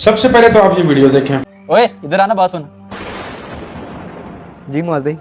सबसे पहले तो आप ये वीडियो देखें। ओए इधर आना, बात सुन। जी मुआज भाई।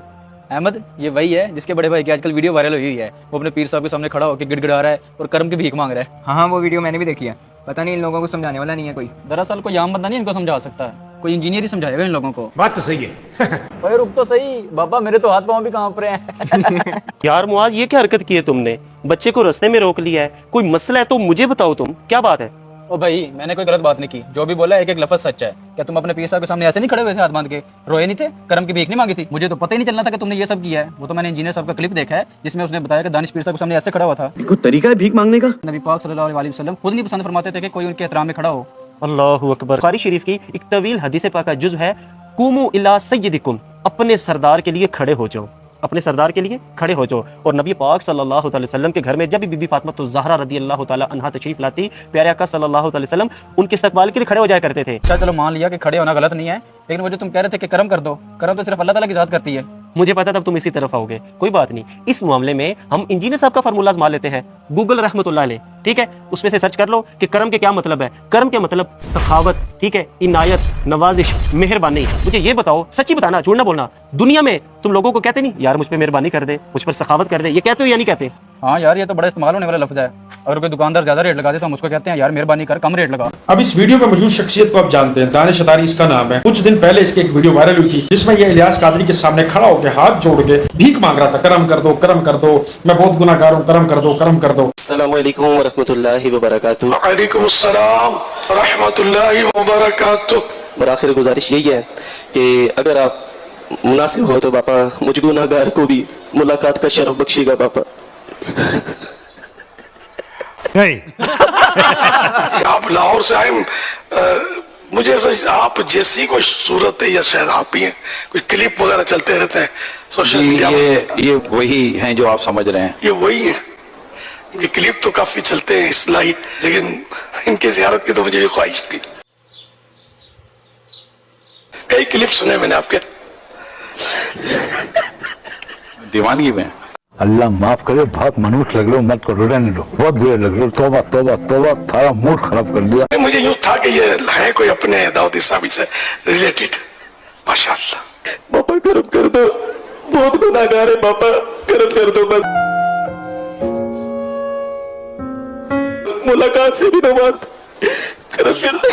अहमद, ये वही है जिसके बड़े भाई की आजकल वीडियो वायरल हुई है। वो अपने पीर साहब के सामने खड़ा होकर गिड़गिड़ा रहा है और कर्म की भीख मांग रहा है। हाँ वो वीडियो मैंने भी देखी है। पता नहीं इन लोगों को समझाने वाला नहीं है कोई। दरअसल कोई आम बंदा नहीं इनको समझा सकता है, कोई इंजीनियर ही समझाएगा इन लोगों को। बात तो सही है। ओए रुक तो सही बाबा, मेरे तो हाथ पांव भी कांप रहे हैं। यार मुआज, ये क्या हरकत की है तुमने? बच्चे को रास्ते में रोक लिया है, कोई मसला है तो मुझे बताओ, तुम क्या बात है? ओ भाई, मैंने कोई गलत बात नहीं की, जो भी बोला एक एक लफ्ज सच है। क्या तुम अपने पीर साहब के सामने ऐसे नहीं खड़े हुए थे हाथ बांध के, रोए नहीं थे, कर्म की भीख नहीं मांगी थी? मुझे तो पता ही नहीं चलना था कि तुमने ये सब किया है। वो तो मैंने इंजीनियर साहब का क्लिप देखा है जिसमें उसने बताया कि दानिश पीर साहब के सामने ऐसे खड़ा हुआ था। कोई तरीका है भीख मांगने का? नबी पाक सल्लल्लाहु अलैहि वसल्लम खुद नहीं पसंद फरमाते थे कि कोई उनके एहतराम में खड़ा हो। अल्लाहु अकबर। बुखारी शरीफ की एक तवील हदीस पाक का जुज़ है, कुमू इला सय्यदिकुम, अपने सरदार के लिए खड़े हो जाओ, अपने सरदार के लिए खड़े हो जाओ। और नबी पाक सल्लल्लाहु अलैहि वसल्लम के घर में जब भी बीबी फातिमा तो ज़हरा रदी अल्लाह तआला अन्हा तशरीफ लाती, प्यारे आका सल्लल्लाहु अलैहि वसल्लम उनके इस्तकबाल के लिए खड़े हो जाया करते थे। अच्छा चलो मान लिया कि खड़े होना गलत नहीं है, लेकिन वो जो तुम कह रहे थे कि कर्म कर दो, कर्म तो सिर्फ अल्लाह ताला की ज़ात करती है। मुझे पता तब तुम इसी तरफ आओगे, कोई बात नहीं। इस मामले में हम इंजीनियर साहब का फार्मूला आजमा लेते हैं, गूगल रहमतुल्लाह अलैह, ठीक है? उसमें से सर्च कर लो कि कर्म के क्या मतलब है। कर्म के मतलब सखावत, ठीक है, इनायत, नवाजिश, मेहरबानी। मुझे ये बताओ, सच्ची बताना, झूठ ना बोलना। दुनिया में तुम लोगों को कहते नहीं यार मुझ पे मेहरबानी कर दे, मुझ पर सखावत कर दे, ये कहते हो या नहीं कहते? हाँ यार, ये तो बड़ा इस्तेमाल होने वाला लफ्ज है। अगर कोई दुकानदार ज्यादा रेट लगा दे तो हम उसको कहते हैं यार मेहरबानी कर, कम रेट लगा। अब इस वीडियो में मौजूद शख्सियत को आप जानते हैं, दानिश अतारी इसका नाम है। कुछ दिन पहले इसकी एक वीडियो वायरल हुई थी जिसमें ये इलियास कादरी के सामने खड़ा होकर हाथ जोड़ के भीख मांग रहा था, करम कर दो, करम कर दो, मैं बहुत गुनाहगार हूँ, करम कर दो, करम कर दो। अस्सलामु अलैकुम व रहमतुल्लाहि व बरकातुहू। वालेकुम अस्सलाम व रहमतुल्लाहि व बरकातुहू। और आखिर गुजारिश यही है कि अगर आप मुनासिब हो तो बापा मुझ गुनाहगार को भी मुलाकात का शरफ बख्शिएगा बापा। नहीं। आप लाहौर से आए, मुझे ऐसा आप जैसी कोई सूरत है या शायद आप ही हैं, कोई क्लिप वगैरह चलते रहते हैं सोशल मीडिया। ये वही हैं जो आप समझ रहे हैं, ये वही है। ये क्लिप तो काफी चलते हैं इस्लाही, लेकिन इनकी ज़ियारत की तो मुझे भी ख्वाहिश थी। कई क्लिप सुने मैंने आपके। दीवानगी में। अल्लाह माफ करे, बहुत मनुष्य लग लो, मत करो, रहने दो, बहुत बुरे लग रहे हो। तौबा तौबा तौबा, थारा मूड खराब कर दिया। मुझे यूं था कि ये है कोई अपने दाऊदी साहब से रिलेटेड। माशाअल्लाह। बापा करम कर दो, बहुत गुनाहगार है बापा, करम कर दो बस। मुलाकात से भी नवाज, करम कर दो।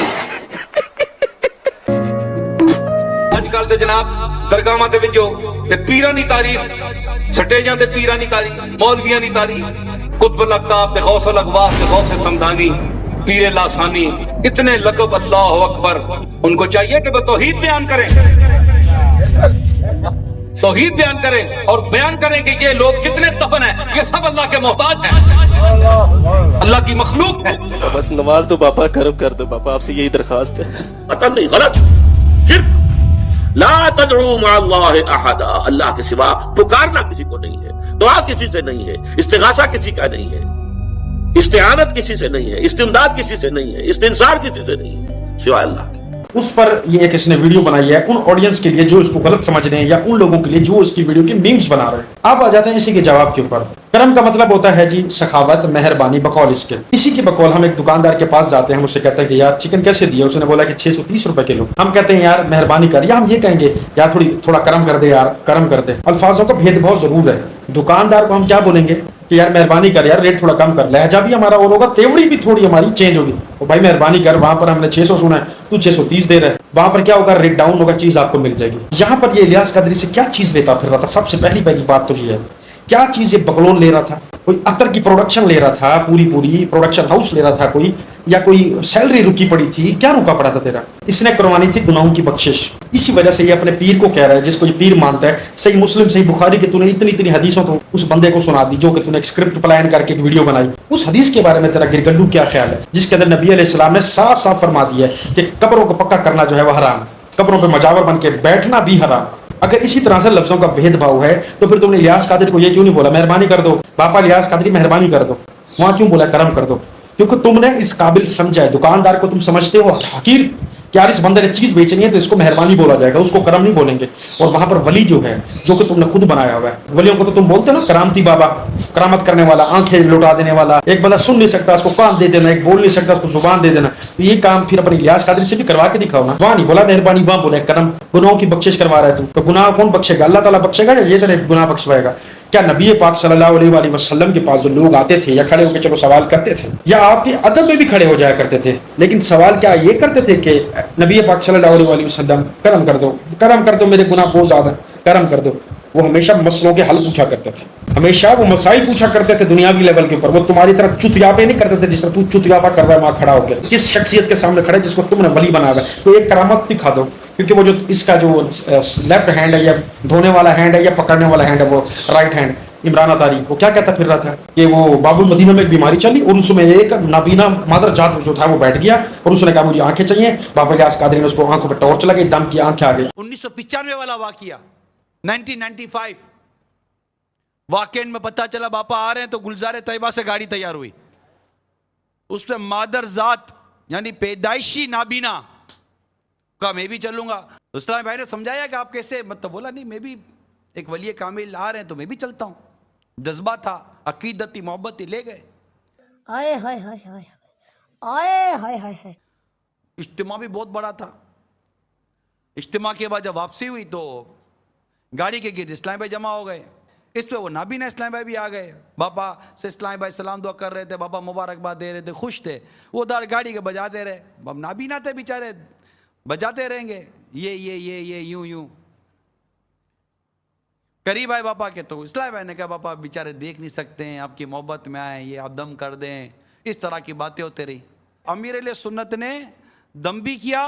अजकल ते जनाब दरगाहां दे विचों ते पीरां दी तारीफ सटे जांदे, पीरां दी तारीफ, मौलवियां दी तारीफ, कुतुब अल्ताफ ते गौसुल अगवास ते गौसे समदानी, पीरे लासानी, इतने लक़ब, अल्लाहु अकबर। उनको चाहिए कि वो तौहीद बयान करें, तौहीद बयान करें और बयान करें कि ये लोग कितने दफन हैं, ये सब अल्लाह के मोहताज हैं, अल्लाह की मखलूक है। बस नवाज दो बापा, करम कर दो बापा, आपसे यही दरखास्त है। कतल नहीं, गलत, शिर्क। ला तदउ मअल्लाहि अहदा, अल्लाह के सिवा पुकारना किसी को नहीं है, दुआ किसी से नहीं है, इस्तिगासा किसी का नहीं है, इस्तिआनत किसी से नहीं है, इस्तिमदाद किसी से नहीं है, इस्तिंसार किसी से नहीं है सिवाय अल्लाह के। उस पर ये एक इसने वीडियो बनाई है उन ऑडियंस के लिए जो इसको गलत समझ रहे हैं या उन लोगों के लिए जो इसकी वीडियो के मीम्स बना रहे हैं। आप आ जाते हैं इसी के जवाब के ऊपर। करम का मतलब होता है जी सखावत, मेहरबानी, बकौल इसके। इसी के बकौल हम एक दुकानदार के पास जाते हैं, उससे कहते हैं कि यार चिकन कैसे दिया? उसने बोला कि 630 रुपए किलो। हम कहते हैं यार मेहरबानी कर, या हम ये कहेंगे यार थोड़ा करम कर दे, यार करम कर दे। अल्फाजों का भेदभाव जरूर है। दुकानदार को हम क्या बोलेंगे कि यार मेहरबानी कर, यार रेट थोड़ा कम कर। लहजा भी हमारा और होगा, तेवड़ी भी थोड़ी हमारी चेंज होगी। तो भाई मेहरबानी कर, वहां पर हमने 600 सुना है, तू 630 दे रहा है, वहां पर क्या होगा, रेट डाउन होगा, चीज आपको मिल जाएगी। यहाँ पर ये इलियास कादरी से क्या चीज लेता फिर रहा था? सबसे पहली बात तो ये है, क्या चीज ये बकलोल ले रहा था? कोई अतर की प्रोडक्शन ले रहा था, पूरी प्रोडक्शन हाउस ले रहा था कोई, या कोई सैलरी रुकी पड़ी थी? क्या रुका पड़ा था तेरा? इसने करवानी थी गुनाहों की बख्शिश। इसी वजह से ये अपने पीर को कह रहा है, जिसको ये पीर मानता है, सही मुस्लिम सही बुखारी की तूने इतनी हदीसों तो उस बंदे को सुना दी जो कि तूने एक स्क्रिप्ट प्लान करके एक वीडियो बनाई। उस हदीस के बारे में तेरा गिरगड्डू क्या ख्याल है, जिसके अंदर नबी अलैहिस्सलाम ने साफ साफ फरमा दिया है कि कब्रों को पक्का करना जो है वह हराम, कब्रों पर मजावर बन के बैठना भी हराम। अगर इसी तरह से लफ्जों का भेदभाव है तो फिर तुमने इलियास कादरी को ये क्यों नहीं बोला मेहरबानी कर दो, पापा इलियास कादरी मेहरबानी कर दो? वहां क्यों बोला करम कर दो? क्योंकि तुमने इस काबिल समझा है। दुकानदार को तुम समझते हो हकीर यार इस बंदे ने चीज बेचनी है तो इसको मेहरबानी बोला जाएगा, उसको करम नहीं बोलेंगे। और वहां पर वली जो है, जो कि तुमने खुद बनाया हुआ है, वलियों को तो तुम बोलते हो ना करामती बाबा, करामत करने वाला, आंखें लुटा देने वाला। एक बंदा सुन नहीं सकता उसको कान दे देना, एक बोल नहीं सकता उसको जुबान दे देना। तो ये काम फिर अपनी इलियास कादरी से भी करवा के दिखाओ ना। वहां नहीं बोला मेहरबानी, वहां बोले करम। गुनाहों की बख्शिश करवा रहा है तू, तो गुनाह कौन बख्शेगा? अल्लाह ताला बख्शेगा या ये तेरे गुनाह बख्शवाएगा? क्या नबी पाक सल्लल्लाहु अलैहि वसल्लम के पास जो लोग आते थे या खड़े होकर चलो सवाल करते थे, या आपके अदब में भी खड़े हो जाया करते थे, लेकिन सवाल क्या ये करते थे कि नबी पाक सल्लल्लाहु अलैहि वसल्लम करम कर दो, मेरे गुनाह बहुत ज्यादा, करम कर दो। वो हमेशा मसलों के हल पूछा करते थे, हमेशा वो मसाइल पूछा करते थे दुनियावी लेवल के ऊपर। वो तुम्हारी तरह चुतियापे नहीं करते थे जिस तरह तू चुतियापा कर रहा है वहां खड़ा होकर। किस शख्सियत के सामने खड़े जिसको तुमने वली बना हुआ है, तो एक करामत दिखा दो। क्योंकि वो जो इसका जो लेफ्ट हैंड है, या धोने वाला हैंड है, या पकड़ने वाला हैंड है, वो राइट हैंड इमरान अतारी, वो क्या कहता फिर रहा था कि वो बाबुल मदीना में एक बीमारी चली और उसमें एक नाबीना मादर जात जो था वो बैठ गया और उसने कहा मुझे आंखें चाहिए। बाबा इलियास कादरी ने उसको आंखों पर टॉर्च लगाई, दम की आंखें आ गई। 1995 वाला वाकया, 1995 वाकई में पता चला बापा आ रहे हैं तो गुलजार तैयबा से गाड़ी तैयार हुई, उसमें मादर जात यानी पैदाइशी नाबीना का मैं भी चलूंगा। इस्लाम भाई ने समझाया कि आप कैसे, मतलब बोला नहीं मैं भी एक वली कामिल आ रहे हैं तो मैं भी चलता हूं। जज्बा था, अकीदती मोहब्बत ले गए। आए हाय हाय हाय आए हाय हाय हाय। इज्तिमा भी बहुत बड़ा था। इज्तिमा के बाद जब वापसी हुई तो गाड़ी के गिर्द इस्लाम भाई जमा हो गए। इस पे वो नाबीना इस्लाम भाई भी आ गए। बाबा से इस्लाम भाई सलाम दुआ कर रहे थे, बाबा मुबारकबाद दे रहे थे, खुश थे। वो उधर गाड़ी के बजाते रहे, अब नाबीना थे बेचारे, बजाते रहेंगे ये यूं करीब आए बापा के तो इस्लाम भाई ने कहा बापा बेचारे देख नहीं सकते हैं, आपकी मोहब्बत में आए, ये आप दम कर दें। इस तरह की बातें होती रही। अमीर सुन्नत ने दम भी किया,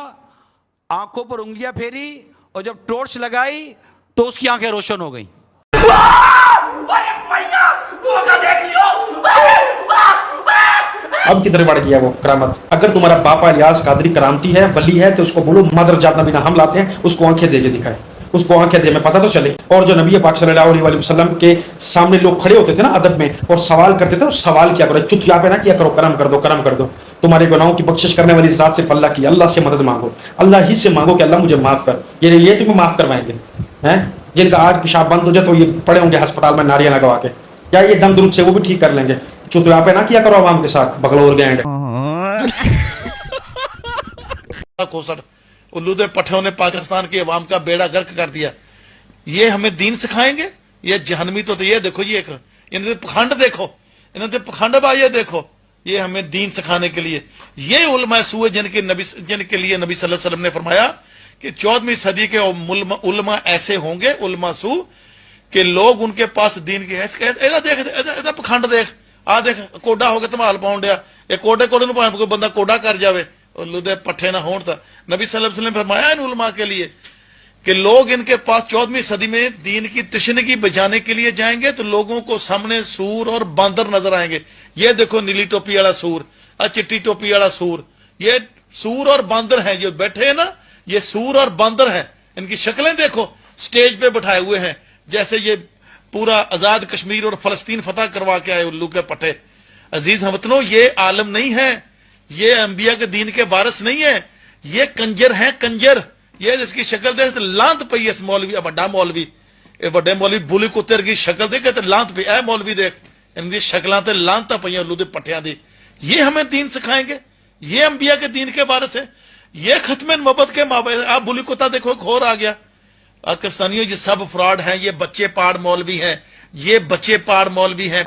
आंखों पर उंगलियां फेरी और जब टॉर्च लगाई तो उसकी आंखें रोशन हो गई। अब किधर बढ़ गया वो करामत? अगर तुम्हारा बापा इलियास कादरी करामती है, वली है, तो उसको बोलो मादर जात नबीना हम लाते हैं, उसको आंखें दे के दिखाए, उसको आंखें दे में पता तो चले। और जो नबी पाक सल्लल्लाहु अलैहि वसल्लम के सामने लोग खड़े होते थे ना अदब में और सवाल करते थे, उस सवाल किया करो, चुतिया पे ना किया करो, करम कर दो, करम कर दो। तुम्हारे गुनाहों की बख्शिश करने वाली जात सिर्फ अल्लाह की, अल्लाह से मदद मांगो, अल्लाह ही से मांगो कि अल्लाह मुझे माफ कर। ये तुम्हें माफ करवाएंगे हैं? जिनका आज पेशाब बंद हो जाए तो ये पड़े होंगे अस्पताल में नारियां लगवा के, या ये दम दुरुद से वो भी ठीक कर लेंगे। चुतिया पे ना किया करो आवाम के साथ बगलोर गैंड। उल्लू दे पट्ठों ने पाकिस्तान की अवाम का बेड़ा गर्क कर दिया। ये हमें दीन सिखाएंगे? ये जहनमी तो ये देखो, ये इन्हें पखंड देखो, इन्हें पखंड ये देखो, ये हमें दीन सिखाने के लिए। ये उलमा सूए जिनके लिए नबी सल्लल्लाहु अलैहि वसल्लम ने फरमाया कि 14वीं सदी के उलमा ऐसे होंगे, उलमा सू के लोग उनके पास दीन के देख पखंड देख, आ देख कोडा हो गया धमाल पाउन दिया, ये कोडे नूं भावें कोई बंदा कोडा कर जावे, उल्लू दे पट्ठे ना होण। नबी सल्लल्लाहु अलैहि वसल्लम ने फरमाया इन उलमा के लिए कि लोग इनके पास 14वीं सदी में दीन की तशनीगी बजाने के लिए जाएंगे तो लोगों को सामने सूर और बांदर नजर आएंगे। ये देखो नीली टोपी वाला सूर, चिट्टी टोपी वाला सूर, ये सूर और बांदर हैं जो बैठे हैं ना, ये सूर और बांदर हैं। इनकी शक्लें देखो, स्टेज पे बैठाए हुए हैं जैसे ये पूरा आजाद कश्मीर और फलस्तीन फतह करवा के आए उल्लू के पट्टे। अजीज हमवतनों, ये आलम नहीं है, ये अंबिया के दीन के वारिस नहीं है, ये कंजर हैं, कंजर। ये जिसकी शक्ल देख तो लांत पई इस मौलवी, बड़ा मौलवी, बड़े मौलवी बुली कुत्ते की शक्ल देख तो लांत पई, ऐ मौलवी देख इनकी शक्लां ते लांत पई उल्लू दे पट्टियां दी। ये हमें दीन सिखाएंगे? ये अंबिया के दीन के वारिस है? ये खत्म मोहब्बत के माबे। आप बुली कुत्ता देखो, एक और आ गया। पाकिस्तानियों ये सब फ्रॉड हैं, ये बच्चे पाड़ मौलवी हैं, ये बच्चे पाड़ मौलवी हैं।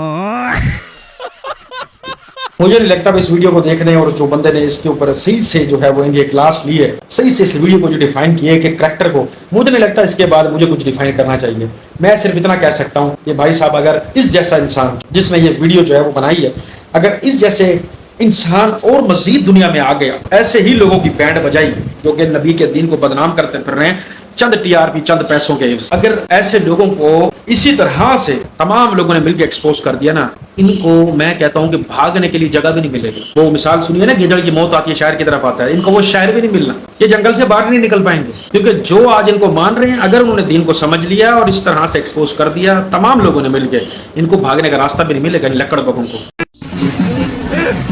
मुझे नहीं लगता इस वीडियो को देखने और जो बंदे ने इसके ऊपर सही से जो है वो इनकी क्लास ली है, सही से इस वीडियो को जो डिफाइन किया है कि करैक्टर को, मुझे नहीं लगता इसके बाद मुझे कुछ डिफाइन करना चाहिए। मैं सिर्फ इतना कह सकता हूँ कि भाई साहब, अगर इस जैसा इंसान जिसने ये वीडियो जो है वो बनाई है, अगर इस जैसे इंसान और मजीद दुनिया में आ गया, ऐसे ही लोगों की बैंड बजाई जो कि नबी के दीन को बदनाम करते फिर रहे हैं चंद टीआरपी, चंद पैसों के, अगर ऐसे लोगों को इसी तरह से तमाम लोगों ने मिलकर एक्सपोज कर दिया ना, इनको मैं कहता हूं कि भागने के लिए जगह भी नहीं मिलेगी। वो मिसाल सुनिए ना, गिदड़ की मौत आती है शहर की तरफ आता है, इनको वो शहर भी नहीं मिलना, ये जंगल से बाहर नहीं निकल पाएंगे। क्योंकि जो आज इनको मान रहे हैं, अगर उन्होंने दीन को समझ लिया और इस तरह से एक्सपोज कर दिया तमाम लोगों ने मिलकर, इनको भागने का रास्ता भी नहीं मिलेगा इन लकड़ बगों को।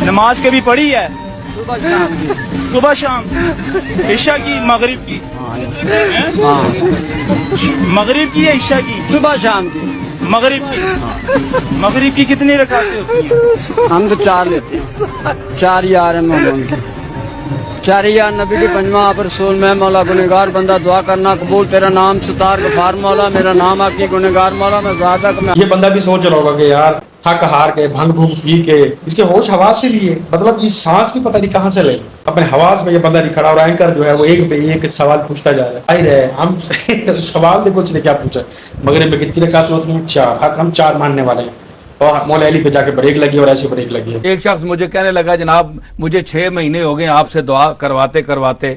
नमाज कभी पढ़ी है? صبح شام عشاء کی مغرب کی مغرب کی یا عشاء کی صبح شام کی مغرب کی کتنی رکعتیں ہوتی ہیں ہم تو 4 لیتے ہیں 4 یار ہیں محمد 4 یار نبی کی پنجواں آپ رسول میں مولا گنہگار بندہ دعا کرنا قبول تیرا نام ستار غفار مولا میرا نام آپ کی گنہگار مولا میں زیادہ یہ بندہ بھی سوچ رہا ہوگا کہ یار تھک ہار کے بھنگ بھونگ پی کے اس کے ہوش حواس سے بھی ہے، مطلب یہ سانس بھی پتہ نہیں کہاں سے لے اپنے حواس میں یہ بندہ نہیں کھڑا، اور اینکر جو ہے وہ ایک پہ ایک سوال پوچھتا جا رہا ہے آئی رہے ہم سوال دیکھو اس نے کیا پوچھا مغرب میں کتنی رکعتیں ہوتی ہیں 4 ہم 4 ماننے والے ہیں، اور مولا علی پہ جا کے بریک لگی اور ایسی بریک لگی ہے۔ ایک شخص مجھے کہنے لگا جناب مجھے 6 مہینے ہو گئے آپ سے دعا کرواتے کرواتے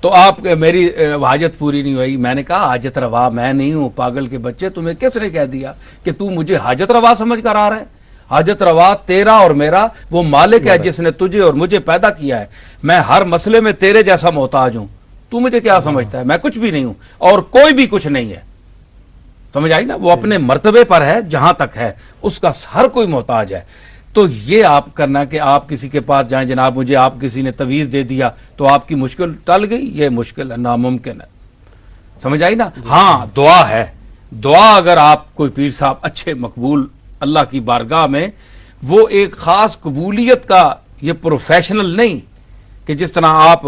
تو آپ میری حاجت پوری نہیں ہوئی۔ میں نے کہا حاجت روا میں نہیں ہوں، پاگل کے بچے، تمہیں کس نے کہہ دیا کہ تو مجھے حاجت روا سمجھ کر آ رہا ہے؟ حاجت روا تیرا اور میرا وہ مالک ہے جس نے تجھے اور مجھے پیدا کیا ہے، میں ہر مسئلے میں تیرے جیسا محتاج ہوں، تو مجھے کیا سمجھتا ہے؟ میں کچھ بھی نہیں ہوں اور کوئی بھی کچھ نہیں ہے، سمجھ آئی نا؟ وہ اپنے مرتبے پر ہے جہاں تک ہے، اس کا ہر کوئی محتاج ہے۔ تو یہ آپ کرنا کہ آپ کسی کے پاس جائیں جناب مجھے آپ کسی نے تویز دے دیا تو آپ کی مشکل ٹل گئی، یہ مشکل ہے، ناممکن ہے، سمجھ آئی نا؟ ہاں دعا ہے، دعا اگر آپ کوئی پیر صاحب اچھے مقبول اللہ کی بارگاہ میں، وہ ایک خاص قبولیت کا یہ پروفیشنل نہیں کہ جس طرح آپ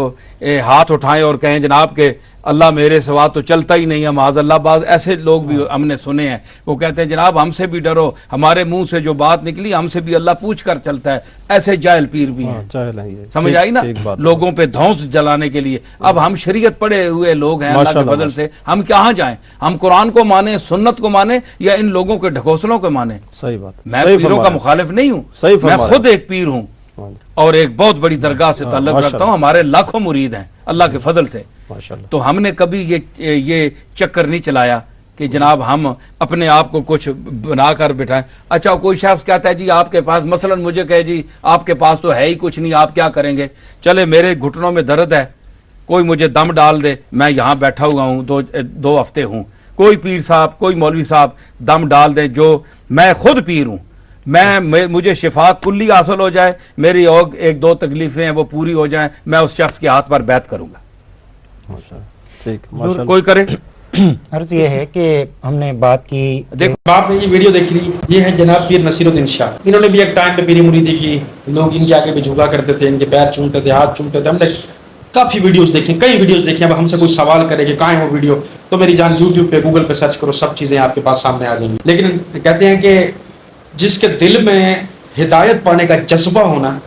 ہاتھ اٹھائیں اور کہیں جناب کہ اللہ میرے سوا تو چلتا ہی نہیں ہے، معاذ اللہ۔ بعض ایسے لوگ بھی ہم نے سنے ہیں وہ کہتے ہیں جناب ہم سے بھی ڈرو، ہمارے منہ سے جو بات نکلی ہم سے بھی اللہ پوچھ کر چلتا ہے، ایسے جاہل پیر بھی ہیں، سمجھ آئی نا؟ لوگوں پہ دھونس جلانے کے لیے۔ اب ہم شریعت پڑھے ہوئے لوگ ہیں اللہ کے فضل سے، ہم کہاں جائیں؟ ہم قرآن کو مانیں، سنت کو مانیں، یا ان لوگوں کے ڈھکوسلوں کو مانیں؟ صحیح بات، میں پیروں کا مخالف نہیں ہوں، میں خود ایک پیر ہوں اور ایک بہت بڑی درگاہ سے تعلق رکھتا ہوں، ہمارے لاکھوں مرید ہیں اللہ کے فضل سے۔ تو ہم نے کبھی یہ چکر نہیں چلایا کہ جناب ہم اپنے آپ کو کچھ بنا کر بٹھائیں۔ اچھا کوئی شخص کہتا ہے جی آپ کے پاس، مثلا مجھے کہے جی آپ کے پاس تو ہے ہی کچھ نہیں، آپ کیا کریں گے؟ چلے میرے گھٹنوں میں درد ہے، کوئی مجھے دم ڈال دے، میں یہاں بیٹھا ہوا ہوں 2 ہفتے ہوں، کوئی پیر صاحب کوئی مولوی صاحب دم ڈال دیں، جو میں خود پیر ہوں، مجھے شفا کلی حاصل ہو جائے، میری اور 1-2 تکلیفیں ہیں وہ پوری ہو جائیں، میں اس شخص کے ہاتھ پر بیعت کروں گا۔ کوئی کرے؟ عرض یہ ہے کہ ہم نے بات کی، دیکھو آپ نے یہ ویڈیو دیکھ لی، یہ ہے جناب پیر نصیر الدین شاہ، انہوں نے بھی ایک ٹائم پہ پیری مریدی کی، لوگ ان کے آگے بھی جھکا کرتے تھے، ان کے پیر چومتے تھے، ہاتھ چومتے تھے، ہم نے کافی ویڈیوز دیکھی، کئی ویڈیوز دیکھی۔ اب ہم سے کوئی سوال کرے کہ کہاں ہے وہ ویڈیو، تو میری جان یوٹیوب پہ گوگل پہ سرچ کرو، سب چیزیں آپ کے پاس سامنے آ جائیں گی۔ لیکن کہتے ہیں کہ جس کے دل میں ہدایت پانے کا جذبہ ہونا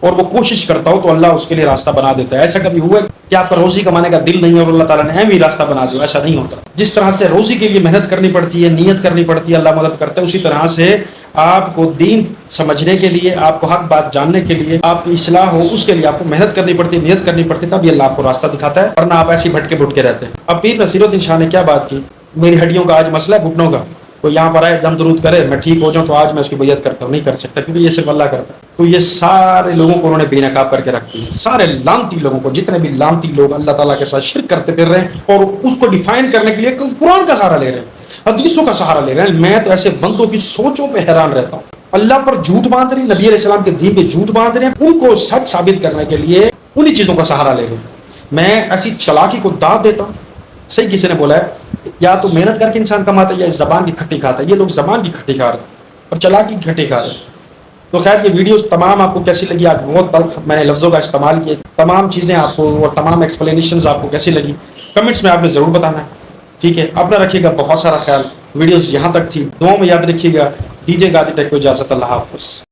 اور وہ کوشش کرتا ہو تو اللہ اس کے لیے راستہ بنا دیتا ہے۔ ایسا کبھی ہوا ہے کہ آپ کا روزی کمانے کا دل نہیں ہے اور اللہ تعالیٰ نے ہی راستہ بنا دیا؟ ایسا نہیں ہوتا۔ جس طرح سے روزی کے لیے محنت کرنی پڑتی ہے، نیت کرنی پڑتی ہے، اللہ مدد کرتا ہے، اسی طرح سے آپ کو دین سمجھنے کے لیے، آپ کو حق بات جاننے کے لیے، آپ کی اصلاح ہو اس کے لیے آپ کو محنت کرنی پڑتی ہے، نیت کرنی پڑتی ہے، تب یہ اللہ آپ کو راستہ دکھاتا ہے، ورنہ آپ ایسے بھٹکے بھٹکے رہتے ہیں۔ اب پیر نصیر الدین شاہ نے کیا بات کی؟ میری ہڈیوں کا آج مسئلہ ہے، گھٹنوں کا، کوئی یہاں پر آئے دم درود کرے میں ٹھیک ہو جاؤں تو آج میں اس کی بیعت کرتا ہوں، نہیں کر سکتا کیونکہ یہ صرف اللہ کرتا ہے۔ تو یہ سارے لوگوں کو انہوں نے بے نقاب کر کے رکھ دی، سارے لانتی لوگوں کو، جتنے بھی لانتی لوگ اللہ تعالیٰ کے ساتھ شرک کرتے پھر رہے ہیں اور اس کو ڈیفائن کرنے کے لیے قرآن کا سہارا لے رہے ہیں، حدیثوں کا سہارا لے رہے ہیں۔ میں تو ایسے بندوں کی سوچوں پہ حیران رہتا ہوں، اللہ پر جھوٹ باندھ رہے ہیں، نبی علیہ السلام کے دین پہ جھوٹ باندھ رہے ہیں، ان کو سچ ثابت کرنے کے لیے انہی چیزوں کا سہارا لے رہے ہیں۔ میں ایسی چلاکی کو داد دیتا ہوں۔ صحیح کسی نے بولا ہے یا تو محنت کر کے انسان کماتا ہے یا زبان کی کھٹی کھاتا ہے، یہ لوگ زبان کی کھٹی کھا رہے ہیں اور چلاکی کی کھٹی کھا رہے ہیں۔ تو خیر یہ ویڈیوز تمام آپ کو کیسی لگی؟ آج بہت تلخ میں نے لفظوں کا استعمال کیا، تمام چیزیں آپ کو اور تمام ایکسپلینیشنز آپ کو کیسی لگی کمنٹس میں آپ نے ضرور بتانا ہے، ٹھیک ہے؟ اپنا رکھیے گا بہت سارا خیال، ویڈیوز یہاں تک تھی، دعاؤں میں یاد رکھیے گا، دیجیے گا آدھی ٹیک کو اجازت، اللہ حافظ۔